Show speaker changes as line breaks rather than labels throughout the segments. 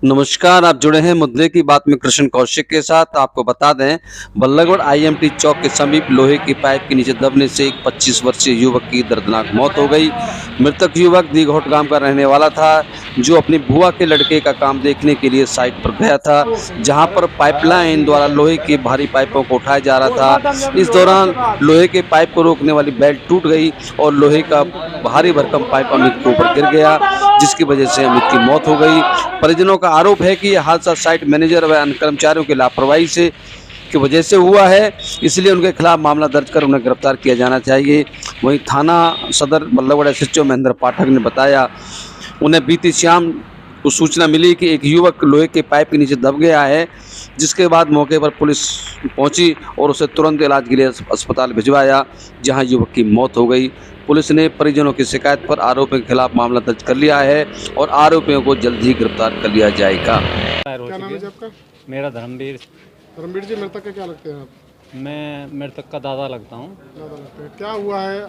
नमस्कार, आप जुड़े हैं मुद्दे की बात में कृष्ण कौशिक के साथ। आपको बता दें, बल्लभगढ़ आईएमटी चौक के समीप लोहे की पाइप के नीचे दबने से एक 25 वर्षीय युवक की दर्दनाक मौत हो गई। मृतक युवक दीघोट गांव का रहने वाला था, जो अपनी बुआ के लड़के का काम देखने के लिए साइट पर गया था, जहां पर पाइपलाइन द्वारा लोहे की भारी पाइपों को उठाया जा रहा था। इस दौरान लोहे के पाइप को रोकने वाली बेल्ट टूट गई और लोहे का भारी भरकम पाइप अमित के ऊपर गिर गया, जिसकी वजह से अमित की मौत हो गई। परिजनों का आरोप है कि यह हादसा साइट मैनेजर व अन्य कर्मचारियों की लापरवाही से की वजह से हुआ है, इसलिए उनके खिलाफ मामला दर्ज कर उन्हें गिरफ्तार किया जाना चाहिए। वहीं थाना सदर बल्लभगढ़ एसएचओ महेंद्र पाठक ने बताया, उन्हें बीती शाम को सूचना मिली कि एक युवक लोहे के पाइप के नीचे दब गया है, जिसके बाद मौके पर पुलिस पहुंची और उसे तुरंत इलाज के लिए अस्पताल भिजवाया, जहां युवक की मौत हो गई। पुलिस ने परिजनों की शिकायत पर आरोपियों के खिलाफ मामला दर्ज कर लिया है और आरोपियों को जल्द ही गिरफ्तार कर लिया जाएगा।
क्या नाम है जी आपका?
मेरा धर्मवीर।
धर्मवीर जी, मृतक के क्या लगते हैं आप?
मैं मृतक का दादा लगता हूँ।
ज़्यादा लगते हैं। क्या हुआ है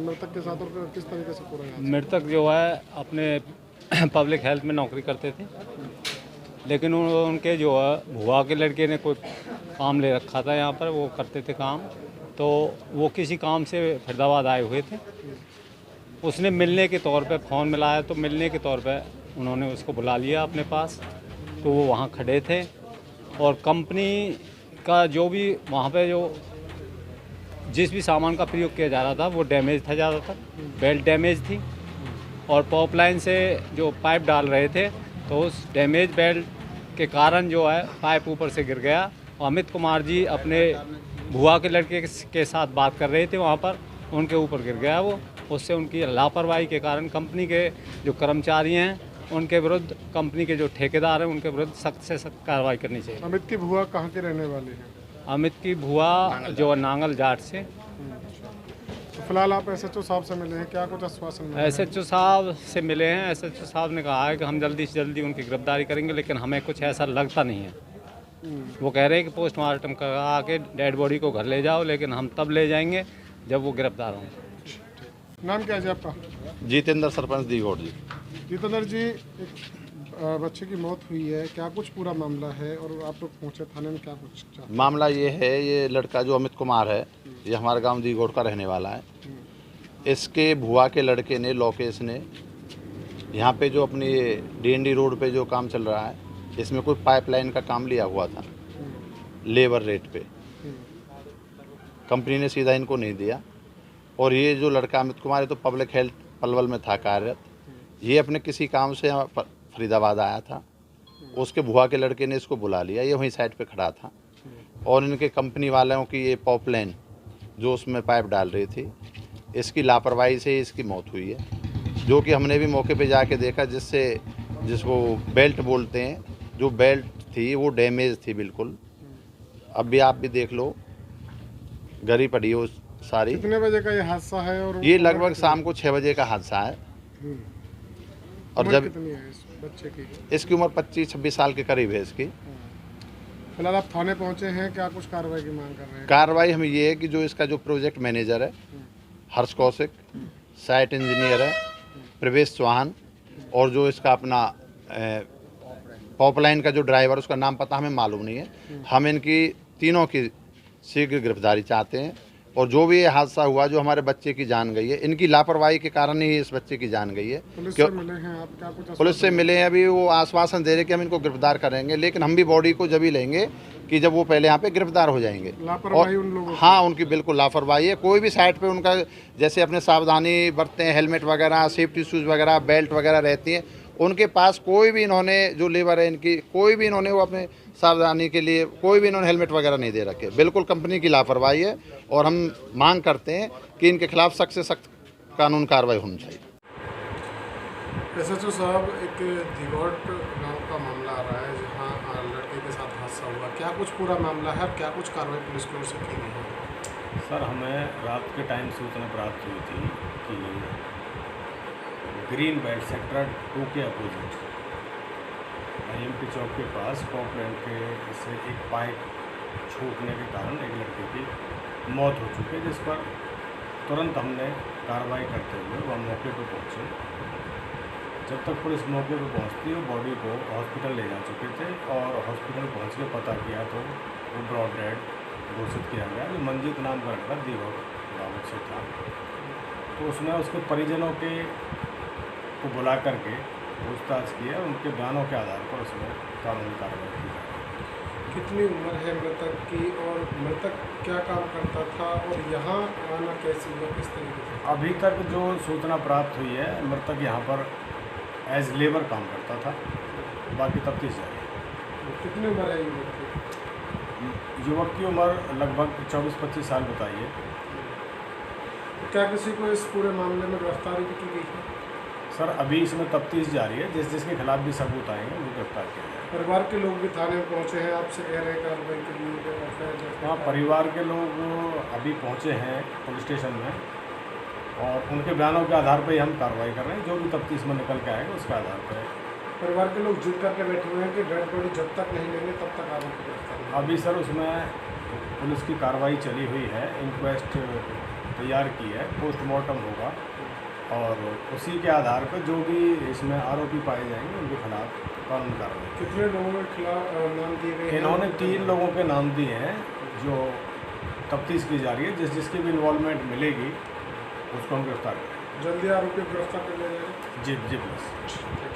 मृतक के साथ और किस तरीके से पूरा है?
मृतक जो है अपने पब्लिक हेल्थ में नौकरी करते थे, लेकिन उनके जो है भुआ के लड़के ने कोई काम ले रखा था यहाँ पर, वो करते थे काम, तो वो किसी काम से फरीदाबाद आए हुए थे। उसने मिलने के तौर पे फ़ोन मिलाया, तो मिलने के तौर पे उन्होंने उसको बुला लिया अपने पास, तो वो वहाँ खड़े थे और कंपनी का जो भी वहाँ पे जो जिस भी सामान का प्रयोग किया जा रहा था वो डैमेज था, ज़्यादातर बेल्ट डैमेज थी, और पाइप लाइन से जो पाइप डाल रहे थे तो उस डैमेज बेल्ट के कारण जो है पाइप ऊपर से गिर गया। अमित कुमार जी अपने भुआ के लड़के के साथ बात कर रहे थे वहाँ पर, उनके ऊपर गिर गया वो। उससे उनकी लापरवाही के कारण कंपनी के जो कर्मचारी हैं उनके विरुद्ध, कंपनी के जो ठेकेदार हैं उनके विरुद्ध सख्त से सख्त कार्रवाई करनी चाहिए।
अमित की भुआ कहाँ के रहने वाले हैं?
अमित की भुआ जो नांगल जाट से।
तो फिलहाल आप एसएचओ साहब से मिले हैं, क्या कुछ आश्वासन मिला है?
एसएचओ साहब से मिले हैं। एसएचओ साहब ने कहा है कि हम जल्दी से जल्दी उनकी गिरफ्तारी करेंगे, लेकिन हमें कुछ ऐसा लगता नहीं है। वो कह रहे हैं कि पोस्टमार्टम करा के डेड बॉडी को घर ले जाओ, लेकिन हम तब ले जाएंगे जब वो गिरफ्तार हों।
नाम क्या है जी आपका?
जितेंद्र, सरपंच दीघोट जी।
जितेंद्र जी, एक बच्चे की मौत हुई है, क्या कुछ पूरा मामला है और आप लोग पहुँचे थाने में, क्या कुछ चाहते हैं?
मामला ये है, ये लड़का जो अमित कुमार है, ये हमारे गांव दीघोट का रहने वाला है। इसके भुआ के लड़के ने, लोकेश ने, यहाँ पे जो अपनी डीएनडी रोड पे जो काम चल रहा है, इसमें कोई पाइपलाइन का काम लिया हुआ था लेबर रेट पे। कंपनी ने सीधा इनको नहीं दिया, और ये जो लड़का अमित कुमार है तो पब्लिक हेल्थ पलवल में था कार्यरत। ये अपने किसी काम से यहाँ फरीदाबाद आया था, उसके भुआ के लड़के ने इसको बुला लिया, ये वहीं साइड पे खड़ा था, और इनके कंपनी वालों की ये पाइपलाइन जो उसमें पाइप डाल रही थी, इसकी लापरवाही से इसकी मौत हुई है। जो कि हमने भी मौके पे जाके देखा, जिसको बेल्ट बोलते हैं, जो बेल्ट थी वो डैमेज थी बिल्कुल। अब भी आप भी देख लो, गरी पड़ी हो सारी।
कितने बजे का ये हादसा है? और
ये लगभग शाम को 6 बजे का हादसा है। और
उम्र
जब
कितनी है इस बच्चे की?
इसकी उम्र 25-26 साल के करीब है इसकी।
फिलहाल आप थाने पहुँचे हैं, क्या कुछ कार्रवाई की मांग कर रहे हैं?
कार्रवाई हमें ये है कि जो इसका जो प्रोजेक्ट मैनेजर है हर्ष कौशिक, साइट इंजीनियर है प्रवेश चौहान, और जो इसका अपना पाइपलाइन का जो ड्राइवर, उसका नाम पता हमें मालूम नहीं है। हम इनकी तीनों की शीघ्र गिरफ्तारी चाहते हैं, और जो भी ये हादसा हुआ, जो हमारे बच्चे की जान गई है, इनकी लापरवाही के कारण ही इस बच्चे की जान गई है।
पुलिस से मिले हैं आप? क्या कुछ
पुलिस से मिले हैं, अभी वो आश्वासन दे रहे कि हम इनको गिरफ्तार करेंगे, लेकिन हम भी बॉडी को जब ही लेंगे कि जब वो पहले यहाँ पे गिरफ्तार हो जाएंगे।
लापरवाही उन लोगों की?
हाँ, उनकी बिल्कुल लापरवाही है। कोई भी साइड पे उनका जैसे अपने सावधानी बरतते हैं, हेलमेट वगैरह, सेफ्टी शूज़ वगैरह, बेल्ट वगैरह रहती है, उनके पास कोई भी इन्होंने, जो लेबर है इनकी, कोई भी इन्होंने वो अपने सावधानी के लिए कोई भी इन्होंने हेलमेट वगैरह नहीं दे रखे। बिल्कुल कंपनी की लापरवाही है, और हम मांग करते हैं कि इनके खिलाफ सख्त से सख्त कानून कार्रवाई होनी चाहिए।
एसएचओ साहब, एक दीघोट गांव का मामला आ रहा है जहां लड़के के साथ हादसा हुआ, क्या कुछ पूरा मामला है, क्या कुछ कार्रवाई पुलिस की ओर से की गई है?
सर, हमें रात के टाइम सूचना प्राप्त हुई थी कि ग्रीन बेल्ट सेक्टर 2 के अपोजिट आईएमटी चौक के पास पाइपलाइन के से एक पाइप छूटने के कारण एक लड़के की मौत हो चुकी है, जिस पर तुरंत हमने कार्रवाई करते हुए वह मौके पर पहुँचे जब तक पुलिस मौके पर पहुंचती वो बॉडी को हॉस्पिटल ले जा चुके थे और हॉस्पिटल पहुंच के पता किया तो वो ब्रॉड डेड घोषित किया गया जो मंजीत नाम का लड़का दीपक गाँव से था। तो उसने उसके परिजनों को बुला करके पूछताछ किया, उनके बयानों के आधार पर उसमें कानूनी कार्रवाई की गई।
कितनी उम्र है मृतक की और मृतक क्या काम करता था और यहाँ आना कैसे हुआ, किस तरीके से?
अभी तक जो सूचना प्राप्त हुई है, मृतक यहाँ पर एज लेबर काम करता था, बाकी तफ्तीश जारी है।
कितनी उम्र है युवक की?
युवक की उम्र लगभग 24-25 साल बताई है।
क्या किसी को इस पूरे मामले में गिरफ्तारी भी की गई है?
सर अभी इसमें तफ्तीश जारी है, जिसके खिलाफ भी सबूत आएंगे वो गिरफ्तार किया जाएगा।
परिवार के लोग भी थाने में पहुँचे हैं, आपसे कह रहे हैं कार्रवाई के लिए?
हाँ, परिवार के लोग अभी पहुँचे हैं पुलिस स्टेशन में और उनके बयानों के आधार पर ही हम कार्रवाई कर रहे हैं। जो भी तफ्तीश में निकल के आएगा उसके आधार पर।
परिवार के लोग जिद करके बैठे हुए हैं कि डेड बॉडी जब तक नहीं लेंगे तब तक आरोपी गिरफ्तार नहीं।
अभी सर उसमें पुलिस की कार्रवाई चली हुई है, इंक्वेस्ट तैयार की है, पोस्टमार्टम होगा और उसी के आधार पर जो भी इसमें आरोपी पाए जाएंगे उनके खिलाफ कानूनी कार्रवाई।
कितने लोगों के खिलाफ नाम दिए गए हैं?
इन्होंने 3 लोगों के नाम दिए हैं जो तफ्तीश की जा रही है। जिसकी भी इन्वॉल्वमेंट मिलेगी उसको हम गिरफ्तार करेंगे।
जल्दी आरोपी गिरफ्तार कर लिया जाएगा।
जी प्लीज़।